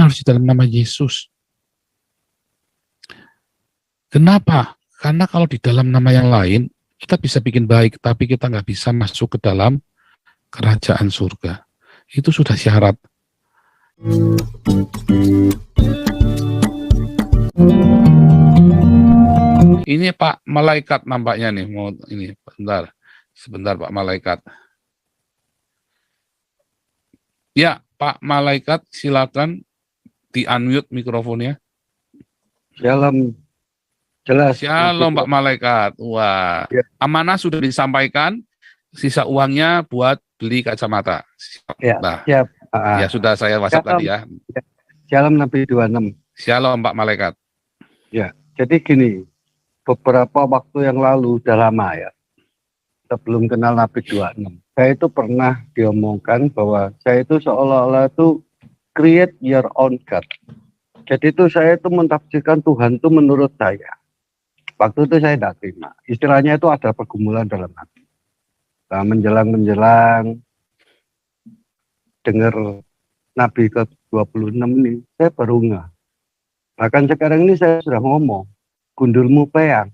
harus di dalam nama Yesus. Kenapa? Karena kalau di dalam nama yang lain, kita bisa bikin baik, tapi kita nggak bisa masuk ke dalam kerajaan surga. Itu sudah syarat. Ini Pak Malaikat nampaknya nih, mau ini sebentar Pak Malaikat. Ya, Pak Malaikat, silakan di-unmute mikrofonnya. Shalom, jelas. Shalom Pak Malaikat. Wah, ya. Amanah sudah disampaikan, sisa uangnya buat beli kacamata. Ya, nah, siap. Ya sudah saya WhatsApp tadi ya. Shalom Nabi 26. Shalom Pak Malaikat. Ya, jadi gini, beberapa waktu yang lalu, udah lama ya, sebelum kenal Nabi 26, saya itu pernah diomongkan bahwa saya itu seolah-olah itu create your own God. Jadi itu saya itu mentafsirkan Tuhan itu menurut saya. Waktu itu saya tidak terima. Istilahnya itu ada pergumulan dalam hati. Nah, menjelang dengar Nabi ke-26 ini, saya baru ngeh. Bahkan sekarang ini saya sudah ngomong, gundulmu peyang.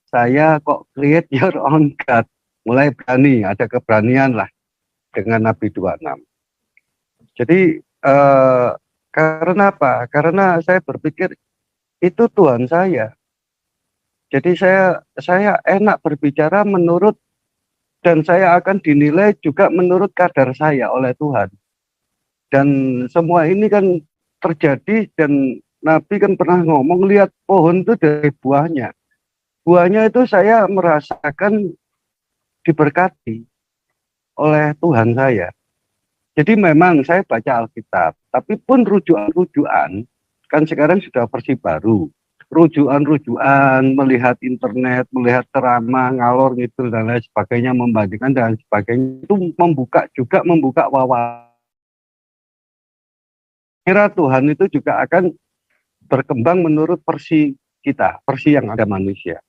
Saya kok create your own God. Mulai berani, ada keberanian lah dengan Nabi 26. Jadi, karena apa? Karena saya berpikir, itu Tuhan saya. Jadi saya enak berbicara menurut, dan saya akan dinilai juga menurut kadar saya oleh Tuhan. Dan semua ini kan terjadi, dan Nabi kan pernah ngomong, lihat pohon itu dari buahnya. Buahnya itu saya merasakan diberkati oleh Tuhan saya. Jadi memang saya baca Alkitab, tapi pun rujukan-rujukan, kan sekarang sudah versi baru. Rujukan-rujukan, melihat internet, melihat ceramah, ngalor gitu dan lain sebagainya, membandingkan dan sebagainya, itu membuka wawasan. Kira Tuhan itu juga akan berkembang menurut versi kita, versi yang ada manusia.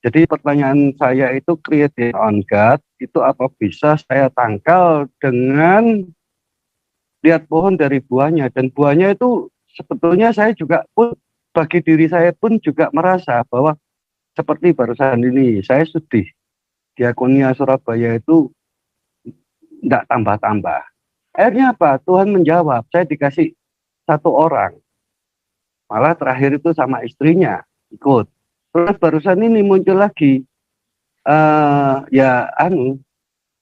Jadi pertanyaan saya itu, create on God, itu apa bisa saya tangkal dengan lihat pohon dari buahnya. Dan buahnya itu sebetulnya saya juga pun, bagi diri saya pun juga merasa bahwa seperti barusan ini, saya sedih. Diakonia Surabaya itu tidak tambah-tambah. Akhirnya apa? Tuhan menjawab, saya dikasih satu orang. Malah terakhir itu sama istrinya ikut. Terus barusan ini muncul lagi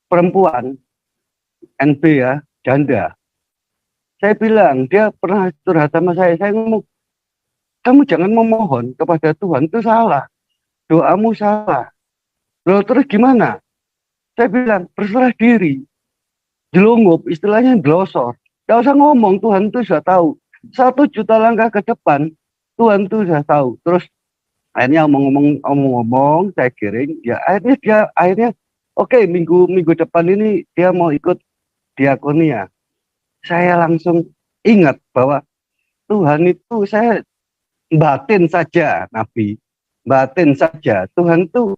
perempuan NB ya, janda. Saya bilang, dia pernah curhat sama saya ngomong, kamu jangan memohon kepada Tuhan, itu salah. Doamu salah. Loh terus gimana? Saya bilang, berserah diri. Jelungup, istilahnya glosor. Gak usah ngomong, Tuhan itu sudah tahu. 1.000.000 langkah ke depan, Tuhan itu sudah tahu. Terus akhirnya omong-omong, saya kirim, ya akhirnya oke, minggu depan ini dia mau ikut diakonia. Saya langsung ingat bahwa Tuhan itu, saya batin saja, Nabi, batin saja. Tuhan itu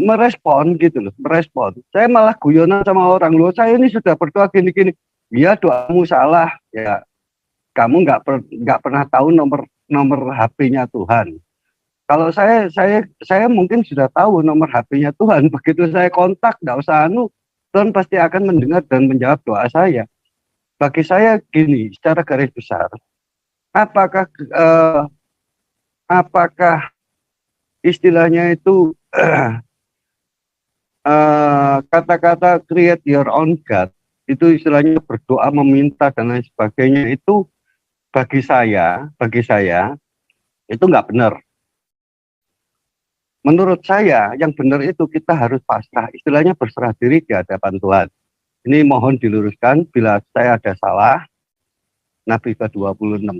merespon gitu loh, merespon. Saya malah guyonan sama orang, loh saya ini sudah berdoa gini-gini. Ya doamu salah, ya kamu nggak pernah tahu nomor HP-nya Tuhan. Kalau saya mungkin sudah tahu nomor HP-nya Tuhan. Begitu saya kontak, nggak usah Tuhan pasti akan mendengar dan menjawab doa saya. Bagi saya gini, secara garis besar, apakah istilahnya itu kata-kata create your own God, itu istilahnya berdoa, meminta dan lain sebagainya, itu bagi saya itu nggak benar. Menurut saya yang benar itu kita harus pasrah, istilahnya berserah diri di hadapan Tuhan. Ini mohon diluruskan bila saya ada salah. Nabi ke-26.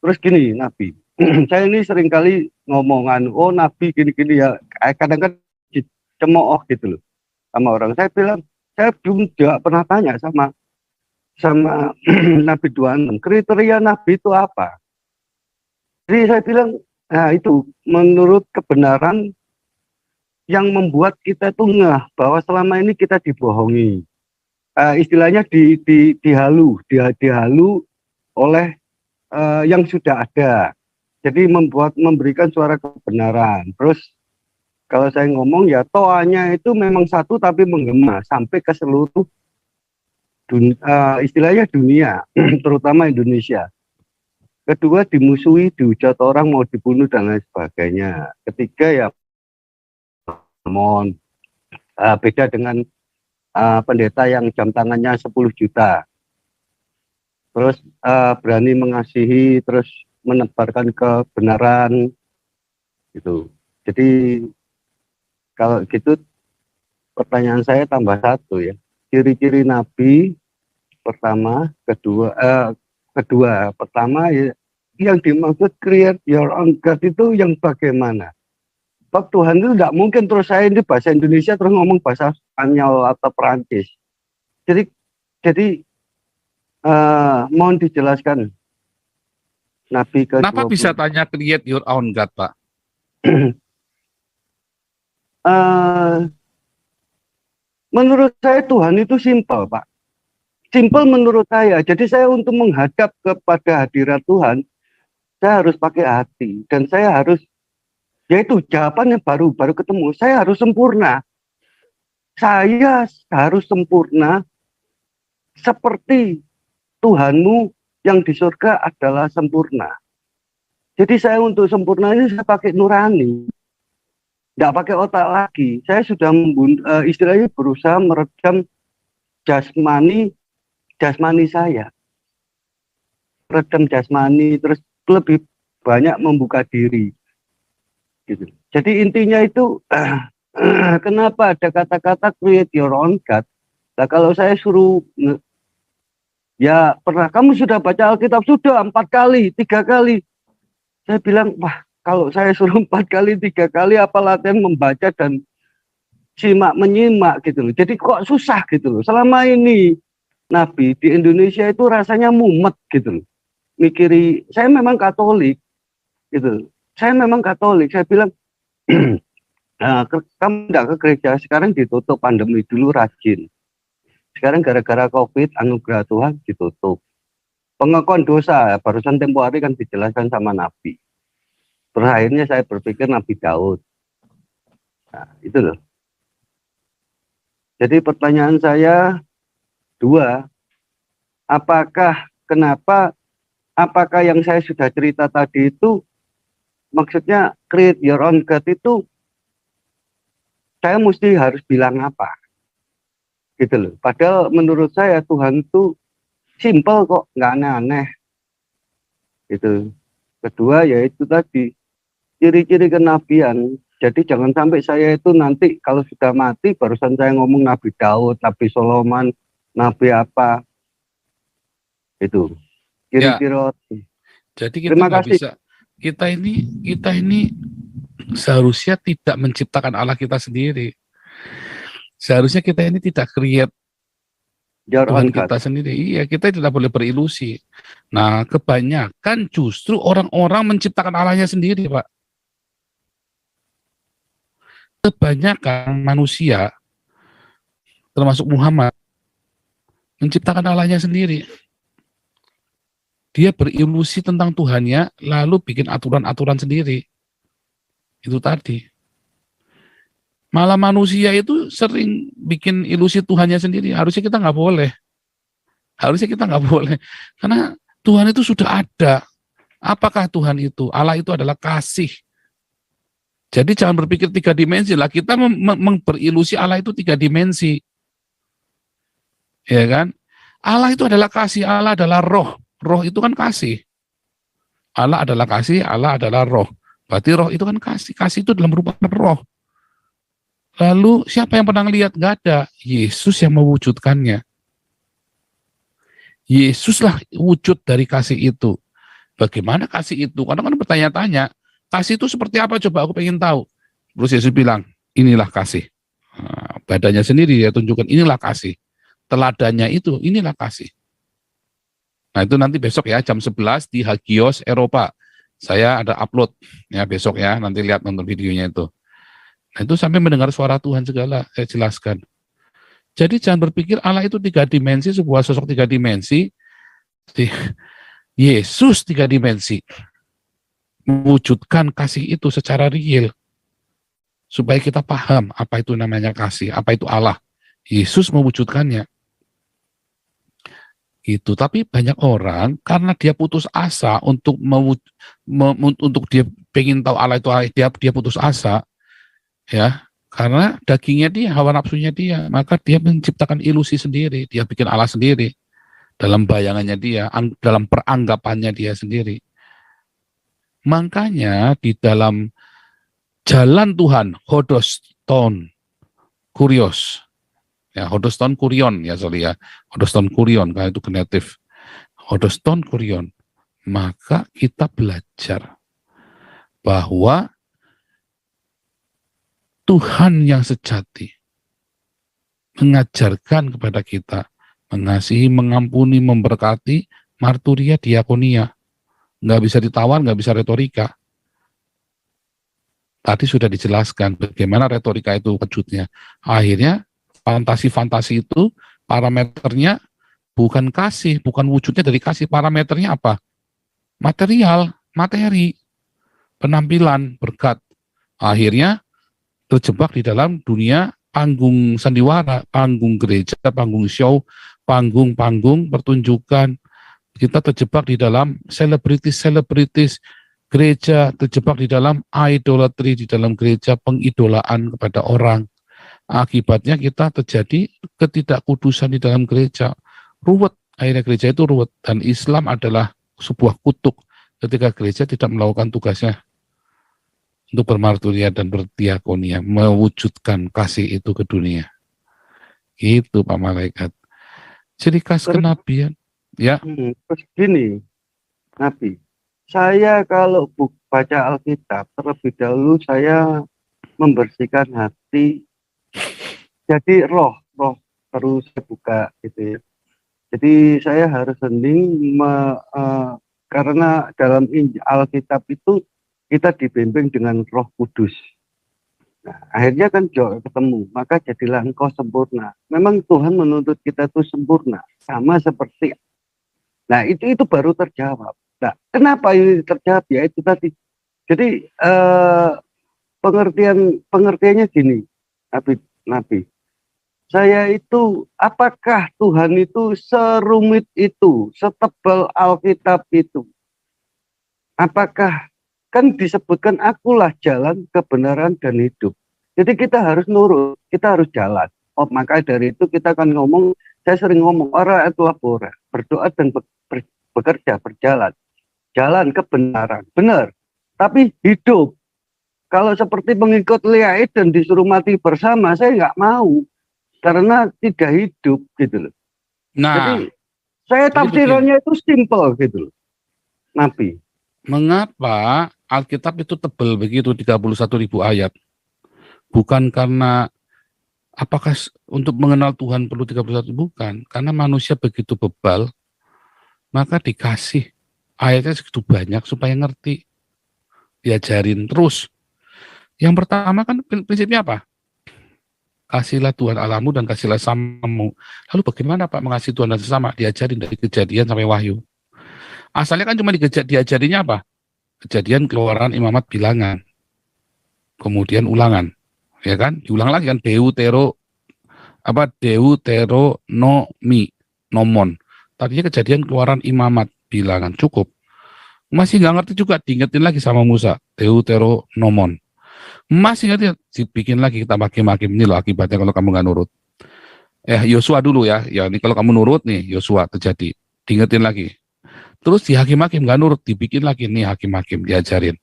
Terus gini Nabi, saya ini seringkali ngomongan, oh Nabi gini-gini ya, kadang-kadang cemooh gitu loh sama orang. Saya bilang, saya belum juga pernah tanya sama Nabi 26, kriteria Nabi itu apa? Jadi saya bilang, nah itu menurut kebenaran yang membuat kita tuh ngeh bahwa selama ini kita dibohongi. istilahnya dihalu oleh yang sudah ada. Jadi memberikan suara kebenaran. Terus kalau saya ngomong ya toanya itu memang satu tapi menggema sampai ke seluruh istilahnya dunia, terutama Indonesia. Kedua dimusuhi, dihujat orang, mau dibunuh dan lain sebagainya. Ketiga ya mohon beda dengan pendeta yang jam tangannya 10 juta. Terus berani mengasihi, terus menebarkan kebenaran gitu. Jadi kalau gitu pertanyaan saya tambah satu ya. Ciri-ciri nabi pertama, pertama ya, yang dimaksud create your own God itu yang bagaimana? Sebab Tuhan itu tidak mungkin terus saya ini bahasa Indonesia terus ngomong bahasa Spanyol atau Perancis. Jadi mohon dijelaskan Nabi ke-20. Kenapa bisa tanya create your own God, Pak? Menurut saya Tuhan itu simpel, Pak. Simpel menurut saya. Jadi saya untuk menghadap kepada hadirat Tuhan, saya harus pakai hati. Dan saya harus, yaitu jawabannya baru ketemu. Saya harus sempurna. Saya harus sempurna seperti Tuhanmu yang di surga adalah sempurna. Jadi saya untuk sempurna ini saya pakai nurani. Tidak pakai otak lagi. Saya sudah istilahnya berusaha meredam jasmani saya. Meredam jasmani, terus lebih banyak membuka diri. Gitu. Jadi intinya itu, kenapa ada kata-kata create your own God? Nah, kalau saya suruh, ya pernah, kamu sudah baca Alkitab? Sudah 4 kali, 3 kali. Saya bilang, wah, kalau saya suruh 4 kali, 3 kali, apa latihan membaca dan menyimak gitu loh. Jadi kok susah gitu loh. Selama ini Nabi di Indonesia itu rasanya mumet gitu loh. Mikiri, saya memang Katolik gitu. Saya memang Katolik. Saya bilang, kamu tidak ke gereja, sekarang ditutup, pandemi dulu rajin. Sekarang gara-gara COVID, anugerah Tuhan ditutup. Pengakuan dosa, barusan tempo hari kan dijelaskan sama Nabi. Terus akhirnya saya berpikir Nabi Daud. Nah, itu loh. Jadi pertanyaan saya 2, apakah yang saya sudah cerita tadi itu maksudnya create your own God itu saya mesti harus bilang apa? Gitu loh. Padahal menurut saya Tuhan itu simple kok, nggak aneh-aneh. Gitu. Kedua yaitu tadi ciri-ciri kenabian. Jadi jangan sampai saya itu nanti kalau sudah mati barusan saya ngomong Nabi Daud, Nabi Solomon, Nabi apa. Itu. Ciri-ciri. Ya. Jadi kita nggak bisa. Kita ini seharusnya tidak menciptakan Allah kita sendiri. Seharusnya kita ini tidak create Tuhan kita sendiri. Iya, kita tidak boleh berilusi. Nah, kebanyakan justru orang-orang menciptakan Allahnya sendiri, Pak. Kebanyakan manusia, termasuk Muhammad, menciptakan Allahnya sendiri. Dia berilusi tentang Tuhannya, lalu bikin aturan-aturan sendiri. Itu tadi. Malah manusia itu sering bikin ilusi Tuhannya sendiri. Harusnya kita nggak boleh. Karena Tuhan itu sudah ada. Apakah Tuhan itu? Allah itu adalah kasih. Jadi jangan berpikir 3 dimensi lah. Kita berilusi Allah itu 3 dimensi. Ya kan? Allah itu adalah kasih. Allah adalah roh. Roh itu kan kasih. Allah adalah kasih. Allah adalah roh. Berarti roh itu kan kasih. Kasih itu dalam merupakan roh. Lalu siapa yang pernah lihat? Gak ada. Yesus yang mewujudkannya. Yesuslah wujud dari kasih itu. Bagaimana kasih itu? Karena kan bertanya-tanya, kasih itu seperti apa? Coba aku pengen tahu. Terus Yesus bilang, inilah kasih. Nah, badannya sendiri dia tunjukkan, inilah kasih. Teladannya itu, inilah kasih. Nah itu nanti besok ya, jam 11 di Hagios Eropa. Saya ada upload ya besok ya, nanti lihat nonton videonya itu. Nah itu sampai mendengar suara Tuhan segala, saya jelaskan. Jadi jangan berpikir Allah itu 3 dimensi, sebuah sosok 3 dimensi, Yesus 3 dimensi, mewujudkan kasih itu secara real, supaya kita paham apa itu namanya kasih, apa itu Allah. Yesus mewujudkannya. Itu, tapi banyak orang karena dia putus asa untuk untuk dia pengen tahu Allah itu, dia putus asa, ya, karena dagingnya dia, hawa nafsunya dia, maka dia menciptakan ilusi sendiri, dia bikin Allah sendiri dalam bayangannya dia, dalam peranggapannya dia sendiri. Makanya di dalam jalan Tuhan, hodoston kurios, ya, hodoston kurion, ya sorry ya, hodoston kurion, karena itu genetif, hodoston kurion, maka kita belajar bahwa Tuhan yang sejati mengajarkan kepada kita mengasihi, mengampuni, memberkati, marturia, diakonia. Nggak bisa ditawar, nggak bisa retorika. Tadi sudah dijelaskan bagaimana retorika itu wujudnya. Akhirnya fantasi-fantasi itu parameternya bukan kasih, bukan wujudnya dari kasih. Parameternya apa? Material, materi, penampilan, berkat. Akhirnya terjebak di dalam dunia panggung sandiwara, panggung gereja, panggung show, panggung-panggung pertunjukan. Kita terjebak di dalam selebritis gereja, terjebak di dalam idolatry di dalam gereja, pengidolaan kepada orang. Akibatnya kita terjadi ketidakkudusan di dalam gereja. Ruwet, akhirnya gereja itu ruwet. Dan Islam adalah sebuah kutuk ketika gereja tidak melakukan tugasnya untuk bermarturia dan berdiakonia, mewujudkan kasih itu ke dunia. Itu Pak Malaikat. Ciri khas kenabian. Ya. Terus gini, Nabi, saya kalau baca Alkitab, terlebih dahulu saya membersihkan hati, jadi roh terus saya buka gitu ya. Jadi saya harus hening karena dalam Alkitab itu kita dibimbing dengan Roh Kudus. Nah, akhirnya kan ketemu, maka jadilah engkau sempurna. Memang Tuhan menuntut kita itu sempurna, sama seperti. Nah, itu baru terjawab. Nah, kenapa ini terjawab? Ya itu tadi. Jadi pengertiannya gini, Nabi. Saya itu, apakah Tuhan itu serumit itu, setebal Alkitab itu? Apakah, kan disebutkan akulah jalan, kebenaran, dan hidup. Jadi kita harus nurut, kita harus jalan. Oh, maka dari itu kita akan ngomong, saya sering ngomong, ora et labora, berdoa dan bekerja, berjalan. Jalan kebenaran, benar. Tapi hidup. Kalau seperti pengikut Leah dan disuruh mati bersama, saya nggak mau. Karena tidak hidup gitu loh. Nah, jadi saya tafsirannya itu simple gitu loh, Nabi. Mengapa Alkitab itu tebal begitu 31.000 ayat? Bukan karena apakah untuk mengenal Tuhan perlu 31, bukan. Karena manusia begitu bebal, maka dikasih ayatnya segitu banyak supaya ngerti. Diajarin terus. Yang pertama kan prinsipnya apa? Kasihlah Tuhan Allahmu dan kasihlah samamu. Lalu bagaimana Pak mengasihi Tuhan dan sesama? Diajarin dari Kejadian sampai Wahyu. Asalnya kan cuma diajarinya apa? Kejadian, Keluaran, Imamat, Bilangan. Kemudian Ulangan. Ya kan? Diulang lagi kan Deuteronomi, nomon. Tadinya Kejadian, Keluaran, Imamat, Bilangan. Cukup. Masih nggak ngerti juga, diingetin lagi sama Musa. Deuteronomon. Masih ngerti, dibikin lagi kita hakim-hakim. Ini loh akibatnya kalau kamu nggak nurut. Yosua dulu ya. Ya ini kalau kamu nurut nih, Yosua terjadi. Diingetin lagi. Terus di hakim-hakim nggak nurut, dibikin lagi nih hakim-hakim, diajarin.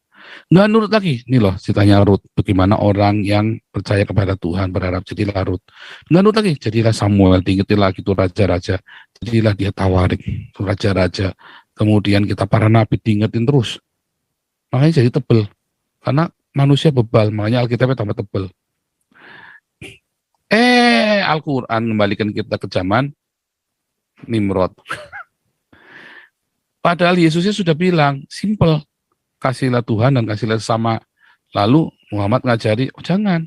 Nggak nurut lagi, nih loh ceritanya Rut. Bagaimana orang yang percaya kepada Tuhan berharap jadilah Rut. Nggak nurut lagi, jadilah Samuel, diingetin lagi tuh raja-raja. Jadilah dia Tawarik, tuh raja-raja. Kemudian kita para nabi diingetin terus. Makanya jadi tebel. Karena manusia bebal, makanya Alkitabnya tambah tebel. Al-Quran kembalikan kita ke zaman Nimrod. Padahal Yesusnya sudah bilang, simple, kasihlah Tuhan dan kasihlah sesama. Lalu Muhammad ngajari, oh jangan,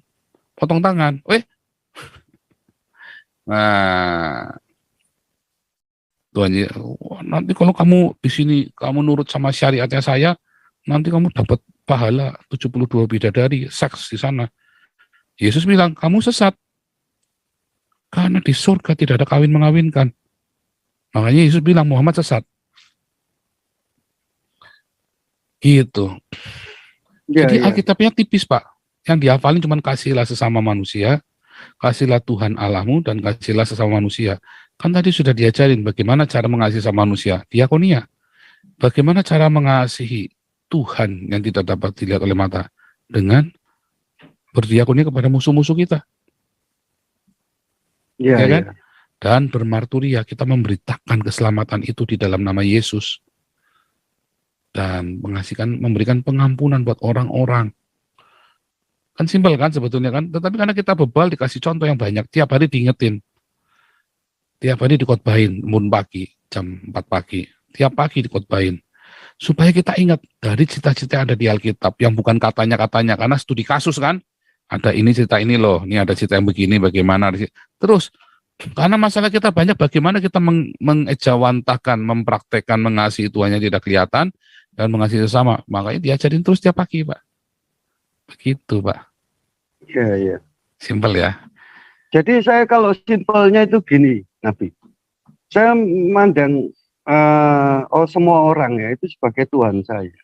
potong tangan. Nah, Tuhan, nanti kalau kamu di sini kamu nurut sama syariatnya saya, nanti kamu dapat pahala 72 bidadari seks di sana. Yesus bilang, kamu sesat. Karena di surga tidak ada kawin mengawinkan. Makanya Yesus bilang Muhammad sesat. Gitu. Ya, Jadi ya. Alkitabnya tipis, Pak. Yang dihafalin cuma kasihlah sesama manusia, kasihlah Tuhan Allahmu, dan kasihlah sesama manusia. Kan tadi sudah diajarin bagaimana cara mengasihi sama manusia. Diakonia. Bagaimana cara mengasihi Tuhan yang tidak dapat dilihat oleh mata. Dengan berdiakonia kepada musuh-musuh kita. Ya, Ya kan? ya. Dan bermarturia, kita memberitakan keselamatan itu di dalam nama Yesus. Dan memberikan pengampunan buat orang-orang. Kan simpel kan sebetulnya kan, tetapi karena kita bebal dikasih contoh yang banyak, tiap hari diingetin, tiap hari dikotbahin, pagi, jam 4 pagi, tiap pagi dikotbahin, supaya kita ingat dari cita-cita yang ada di Alkitab, yang bukan katanya-katanya, karena studi kasus kan, ada ini cerita ini loh, ini ada cerita yang begini, bagaimana, terus, karena masalah kita banyak, bagaimana kita mengejawantahkan, mempraktekkan, mengasihi Tuhan yang tidak kelihatan, dan mengasihi sesama, makanya diajarin terus tiap pagi, Pak. Begitu, Pak. Ya, ya. Simpel ya. Jadi saya kalau simpelnya itu gini, Nabi. Saya memandang semua orang ya itu sebagai Tuhan saya.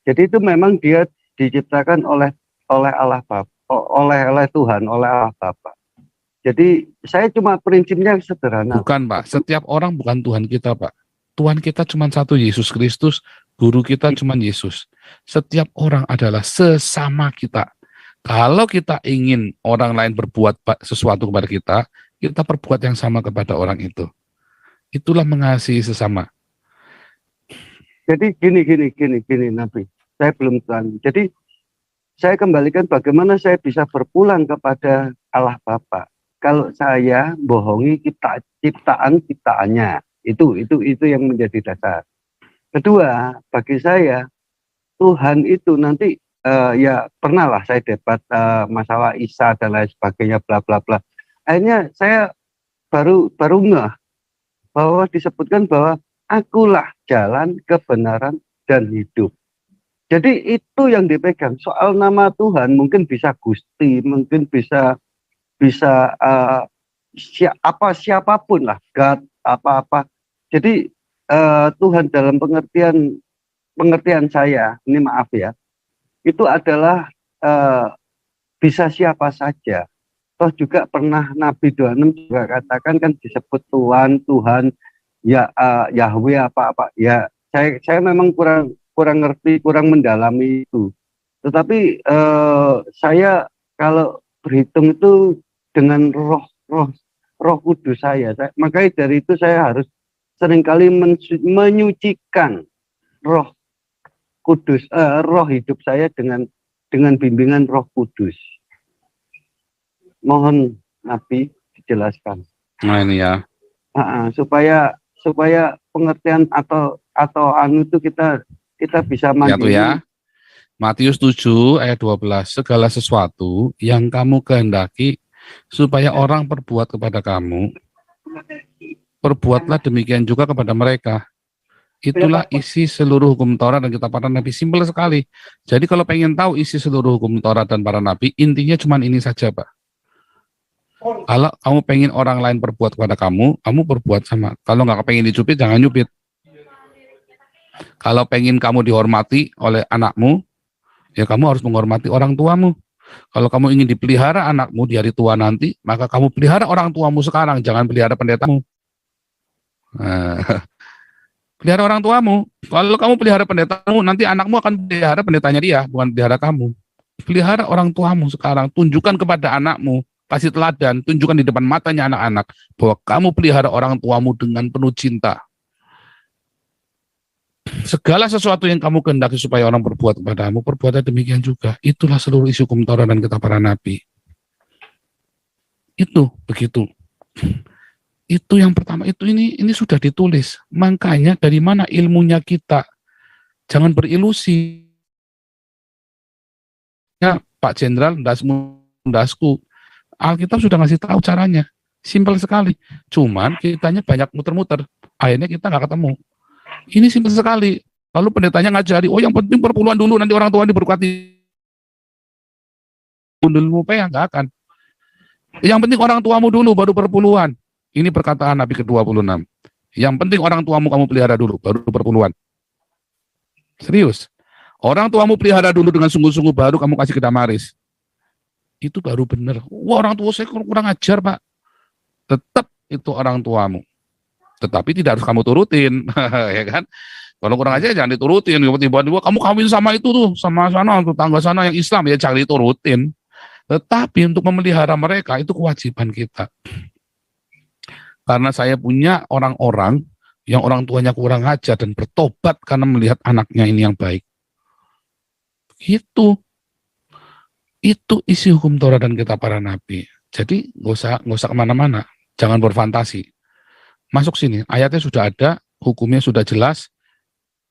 Jadi itu memang dia diciptakan oleh Allah Bapa, oleh Tuhan, oleh Allah Bapa. Jadi saya cuma prinsipnya sederhana. Bukan, Pak. Setiap orang bukan Tuhan kita, Pak. Tuhan kita cuma satu, Yesus Kristus. Guru kita cuma Yesus. Setiap orang adalah sesama kita. Kalau kita ingin orang lain berbuat sesuatu kepada kita perbuat yang sama kepada orang itu. Itulah mengasihi sesama. Jadi gini, Nabi. Saya belum tahu. Jadi saya kembalikan bagaimana saya bisa berpulang kepada Allah Bapa. Kalau saya bohongi ciptaannya, itu yang menjadi dasar. Kedua, bagi saya Tuhan itu nanti ya pernah lah saya debat masalah Isa dan lain sebagainya, bla bla bla. Akhirnya saya baru ngeh bahwa disebutkan bahwa akulah jalan, kebenaran, dan hidup. Jadi itu yang dipegang. Soal nama Tuhan mungkin bisa Gusti, mungkin bisa siapapun lah, God, apa-apa. Jadi Tuhan dalam pengertian saya, ini maaf ya, itu adalah bisa siapa saja. Toh juga pernah Nabi 26 juga katakan kan disebut Tuhan, ya Yahweh apa-apa. Ya saya memang kurang ngerti, kurang mendalami itu. Tetapi saya kalau berhitung itu dengan roh kudus makanya dari itu saya harus seringkali menyucikan roh kudus, roh hidup saya dengan bimbingan roh kudus. Mohon Nabi dijelaskan. Nah ini ya. Supaya pengertian atau anu itu kita bisa mandiri. Ya. Matius 7 ayat 12. Segala sesuatu yang kamu kehendaki supaya orang perbuat kepada kamu, perbuatlah demikian juga kepada mereka. Itulah isi seluruh hukum Taurat dan kitab para nabi. Simpel sekali. Jadi kalau pengen tahu isi seluruh hukum Taurat dan para nabi, intinya cuma ini saja, Pak. Kalau kamu pengen orang lain berbuat kepada kamu berbuat sama. Kalau nggak pengen dicubit, jangan nyubit. Kalau pengen kamu dihormati oleh anakmu, ya kamu harus menghormati orang tuamu. Kalau kamu ingin dipelihara anakmu di hari tua nanti, maka kamu pelihara orang tuamu sekarang, jangan pelihara pendetamu. Pelihara orang tuamu. Kalau kamu pelihara pendetamu, nanti anakmu akan pelihara pendetanya dia, bukan pelihara kamu. Pelihara orang tuamu sekarang, tunjukkan kepada anakmu, kasih teladan, tunjukkan di depan matanya anak-anak, bahwa kamu pelihara orang tuamu dengan penuh cinta. Segala sesuatu yang kamu kehendaki supaya orang berbuat kepadamu, perbuatlah demikian juga. Itulah seluruh isi hukum Taurat dan kitab para nabi. Itu begitu. Itu yang pertama, ini sudah ditulis. Makanya dari mana ilmunya kita? Jangan berilusi. Ya, Pak Jenderal, ndasku, Alkitab sudah ngasih tahu caranya. Simpel sekali. Cuman kitanya banyak muter-muter. Akhirnya kita nggak ketemu. Ini simpel sekali. Lalu pendetanya ngajari, oh yang penting perpuluhan dulu, nanti orang tua diberkati. Gundulmu peang, nggak akan. Yang penting orang tuamu dulu, baru perpuluhan. Ini perkataan Nabi ke-26. Yang penting orang tuamu kamu pelihara dulu, baru perpuluhan. Serius. Orang tuamu pelihara dulu dengan sungguh-sungguh, baru kamu kasih ke Damaris. Itu baru benar. Wah, orang tua saya kurang ajar, Pak. Tetap itu orang tuamu. Tetapi tidak harus kamu turutin, ya kan? Kalau kurang aja jangan diturutin. Tiba-tiba kamu kawin sama itu tuh, sama sana, tetangga sana yang Islam, ya jangan diturutin. Tetapi untuk memelihara mereka itu kewajiban kita. Karena saya punya orang-orang yang orang tuanya kurang ajar dan bertobat karena melihat anaknya ini yang baik. Itu isi hukum Torah dan kitab para nabi. Jadi nggak usah kemana-mana, jangan berfantasi. Masuk sini, ayatnya sudah ada, hukumnya sudah jelas.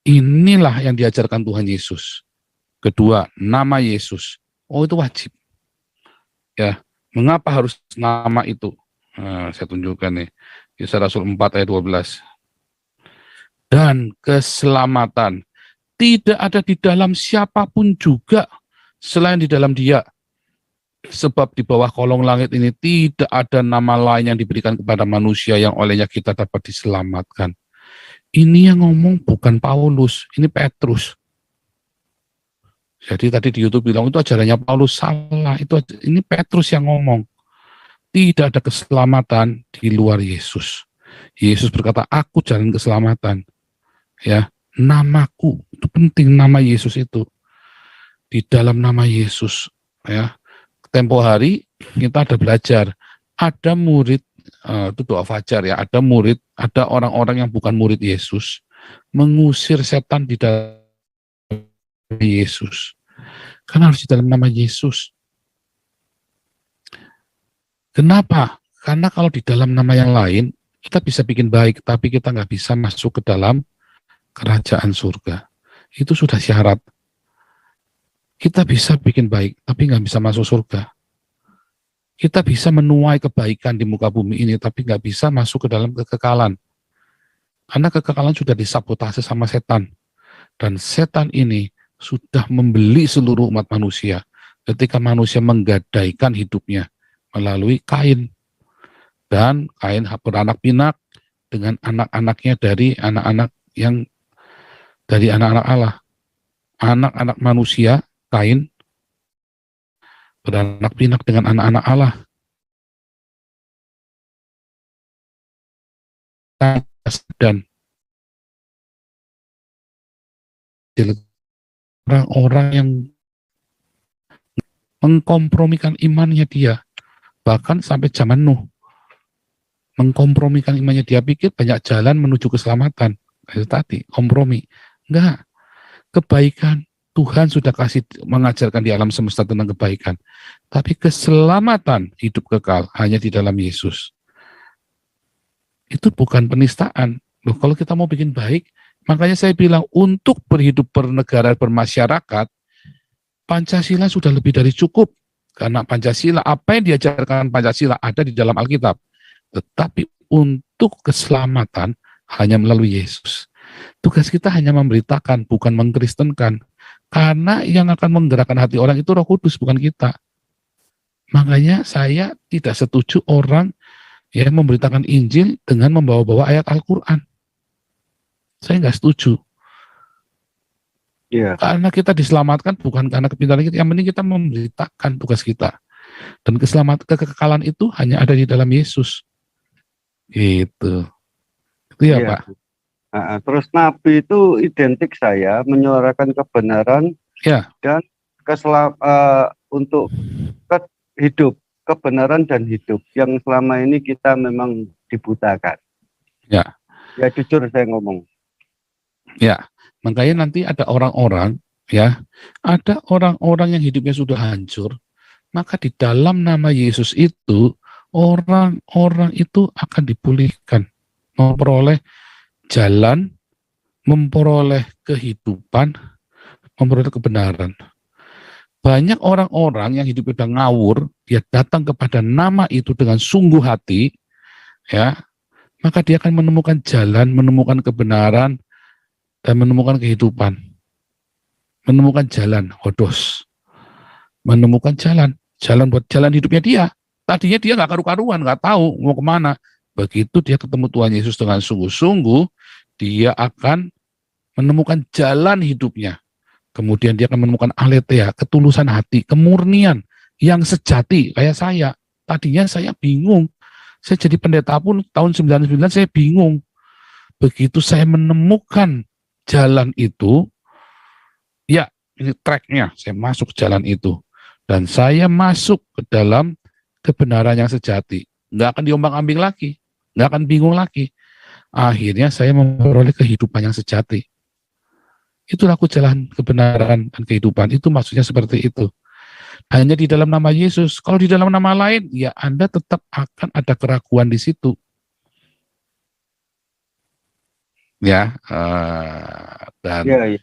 Inilah yang diajarkan Tuhan Yesus. Kedua, nama Yesus. Oh, itu wajib. Ya, mengapa harus nama itu? Nah, saya tunjukkan nih. Kisah Rasul 4 ayat 12. Dan keselamatan tidak ada di dalam siapapun juga selain di dalam Dia. Sebab di bawah kolong langit ini tidak ada nama lain yang diberikan kepada manusia yang olehnya kita dapat diselamatkan. Ini yang ngomong bukan Paulus, ini Petrus. Jadi tadi di YouTube bilang itu ajarannya Paulus, salah. Ini Petrus yang ngomong. Tidak ada keselamatan di luar Yesus. Yesus berkata, aku jalan keselamatan. Ya, namaku, itu penting, nama Yesus itu. Di dalam nama Yesus, ya. Tempo hari kita ada belajar, ada murid, itu doa fajar ya, ada murid, ada orang-orang yang bukan murid Yesus, mengusir setan di dalam Yesus. Karena harus di dalam nama Yesus. Kenapa? Karena kalau di dalam nama yang lain, kita bisa bikin baik, tapi kita nggak bisa masuk ke dalam kerajaan surga. Itu sudah syarat. Kita bisa bikin baik, tapi nggak bisa masuk surga. Kita bisa menuai kebaikan di muka bumi ini, tapi nggak bisa masuk ke dalam kekekalan. Karena kekekalan sudah disabotase sama setan. Dan setan ini sudah membeli seluruh umat manusia ketika manusia menggadaikan hidupnya melalui Kain. Dan Kain beranak pinak dengan anak-anaknya dari anak-anak Allah. Anak-anak manusia, Kain, beranak pinak dengan anak-anak Allah. Dan orang-orang yang mengkompromikan imannya dia, bahkan sampai zaman Nuh, mengkompromikan imannya, dia pikir banyak jalan menuju keselamatan. Itu tadi, kompromi. Enggak. Kebaikan, Tuhan sudah kasih mengajarkan di alam semesta tentang kebaikan. Tapi keselamatan hidup kekal hanya di dalam Yesus. Itu bukan penistaan. Loh, kalau kita mau bikin baik, makanya saya bilang untuk berhidup bernegara, bermasyarakat, Pancasila sudah lebih dari cukup. Karena Pancasila, apa yang diajarkan Pancasila ada di dalam Alkitab. Tetapi untuk keselamatan hanya melalui Yesus. Tugas kita hanya memberitakan, bukan mengkristenkan. Karena yang akan menggerakkan hati orang itu Roh Kudus, bukan kita. Makanya saya tidak setuju orang yang memberitakan Injil dengan membawa-bawa ayat Al-Quran. Saya nggak setuju. Iya. Karena kita diselamatkan bukan karena kepintaran kita. Yang penting kita memberitakan tugas kita. Dan kekekalan itu hanya ada di dalam Yesus. Gitu. Itu ya, Iya. Pak. Terus Nabi itu identik saya menyuarakan kebenaran Ya. dan untuk hidup, kebenaran dan hidup yang selama ini kita memang dibutakan. Ya. Ya jujur saya ngomong. Ya. Makanya nanti ada orang-orang, ya, ada orang-orang yang hidupnya sudah hancur, maka di dalam nama Yesus itu orang-orang itu akan dipulihkan, memperoleh jalan, memperoleh kehidupan, memperoleh kebenaran. Banyak orang-orang yang hidupnya sudah ngawur, dia datang kepada nama itu dengan sungguh hati, ya, maka dia akan menemukan jalan, menemukan kebenaran, dan menemukan kehidupan. Menemukan jalan, hodos. Menemukan jalan buat jalan hidupnya dia. Tadinya dia nggak karu-karuan, nggak tahu mau kemana. Begitu dia ketemu Tuhan Yesus dengan sungguh-sungguh, dia akan menemukan jalan hidupnya. Kemudian dia akan menemukan aletheia, ketulusan hati, kemurnian yang sejati. Kayak saya, tadinya saya bingung. Saya jadi pendeta pun tahun 99 saya bingung. Begitu saya menemukan jalan itu, ya ini tracknya, saya masuk jalan itu. Dan saya masuk ke dalam kebenaran yang sejati. Nggak akan diombang-ambing lagi, nggak akan bingung lagi. Akhirnya saya memperoleh kehidupan yang sejati. Itulah aku jalan kebenaran dan kehidupan. Itu maksudnya seperti itu. Hanya di dalam nama Yesus. Kalau di dalam nama lain, ya Anda tetap akan ada keraguan di situ. Ya, dan Ya.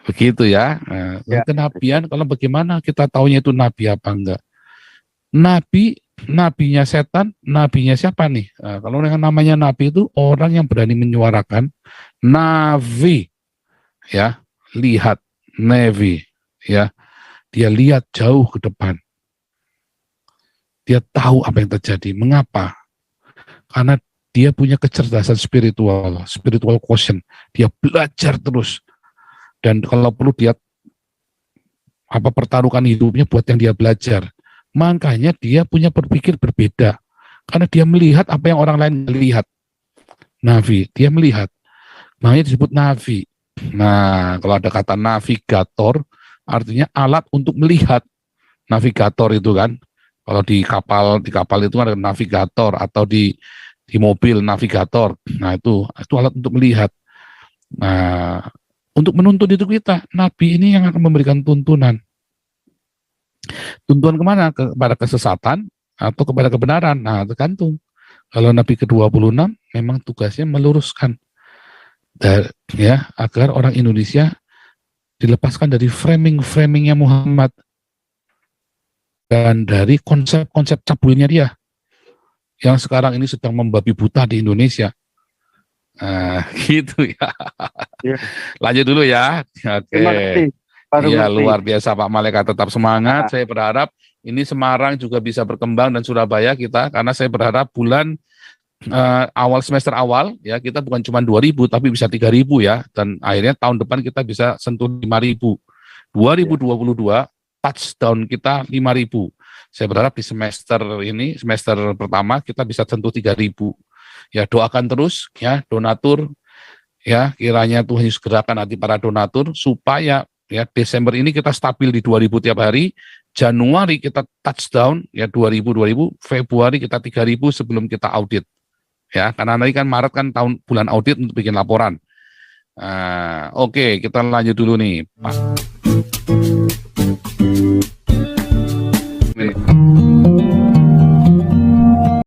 begitu ya. Ya. Kenabian, kalau bagaimana kita taunya itu nabi apa enggak? Nabinya setan, nabinya siapa nih? Kalau dengan namanya nabi itu orang yang berani menyuarakan navi, ya, lihat, navi, ya, dia lihat jauh ke depan. Dia tahu apa yang terjadi. Mengapa? Karena dia punya kecerdasan spiritual quotient. Dia belajar terus. Dan kalau perlu dia pertaruhkan hidupnya buat yang dia belajar. Makanya dia punya berpikir berbeda. Karena dia melihat apa yang orang lain lihat. Navi, dia melihat. Makanya disebut navi. Nah, kalau ada kata navigator, artinya alat untuk melihat. Navigator itu kan. Kalau di kapal itu ada navigator, atau di mobil navigator. Nah, itu alat untuk melihat. Nah, untuk menuntun itu kita, nabi ini yang akan memberikan tuntunan. Tuntunan kemana? Kepada kesesatan atau kepada kebenaran? Nah, tergantung. Kalau nabi ke-26 memang tugasnya meluruskan, ya, agar orang Indonesia dilepaskan dari framing-framingnya Muhammad dan dari konsep-konsep cabulnya dia yang sekarang ini sedang membabi buta di Indonesia. Gitu ya. Ya. Lanjut dulu ya. Oke. Terima kasih. Iya, luar biasa Pak Malaikat, tetap semangat. Saya berharap ini Semarang juga bisa berkembang dan Surabaya kita, karena saya berharap bulan awal semester awal ya kita bukan cuma 2.000 tapi bisa 3.000 ya, dan akhirnya tahun depan kita bisa sentuh 5.000. 2022 touchdown kita 5.000. Saya berharap di semester ini, semester pertama kita bisa sentuh 3.000. Ya, doakan terus ya donatur, ya kiranya Tuhan Yesus gerakan hati para donatur supaya ya Desember ini kita stabil di 2.000 tiap hari, Januari kita touchdown ya 2.000, Februari kita 3.000 sebelum kita audit. Ya, karena nanti kan Maret kan bulan audit untuk bikin laporan. Oke, kita lanjut dulu nih, Pak.